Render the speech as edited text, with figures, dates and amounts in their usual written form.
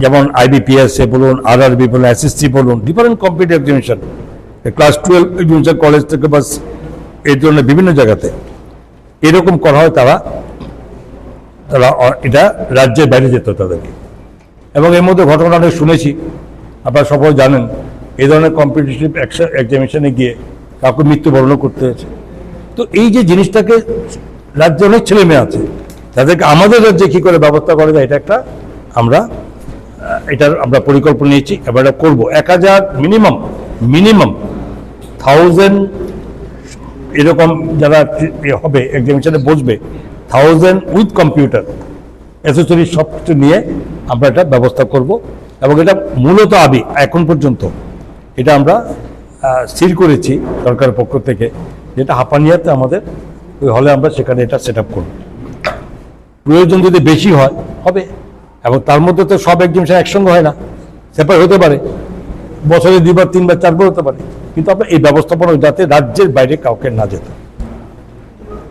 যেমন IBPS বলুন, RRB বলুন, SSC বলুন, different competitive examination, class 12 examination college থেকে বাস এই ধরনের বিভিন্ন জায়গাতে এরকম করা হয়। তারা এটা রাজ্যের বাইরে যেত তাদেরকে। এবং এর মধ্যে ঘটনা অনেক শুনেছি, আপনারা সবাই জানেন, এই ধরনের কম্পিটিটিভ এক্সামিনেশনে গিয়ে কাউকে মৃত্যুবরণও করতে হয়েছে। তো এই যে জিনিসটাকে, রাজ্যে অনেক ছেলে মেয়ে আছে, তাদেরকে আমাদের রাজ্যে কী করে ব্যবস্থা করা যায়, এটা একটা আমরা পরিকল্পনা নিয়েছি। এবার এটা করবো। 1000 মিনিমাম 1000 এরকম যারা হবে এক্সামিনেশনে বসবে, 1000 উইথ কম্পিউটার অ্যাসেসরি সব কিছু নিয়ে আমরা এটা ব্যবস্থা করব। এবং এটা মূলত এখন পর্যন্ত এটা আমরা স্থির করেছি সরকারের পক্ষ থেকে, যেটা হাপানিয়াতে আমাদের ওই হলে আমরা সেখানে এটা সেট আপ করব। প্রয়োজন যদি বেশি হয় হবে, এবং তার মধ্যে তো সব এক্সামিনেশন একসঙ্গে হয় না, সেপারেট হতে পারে, বছরে 2বার 3বার 4বার হতে পারে, কিন্তু আমরা এই ব্যবস্থাপনা যাতে রাজ্যের বাইরে কাউকে না যেতে।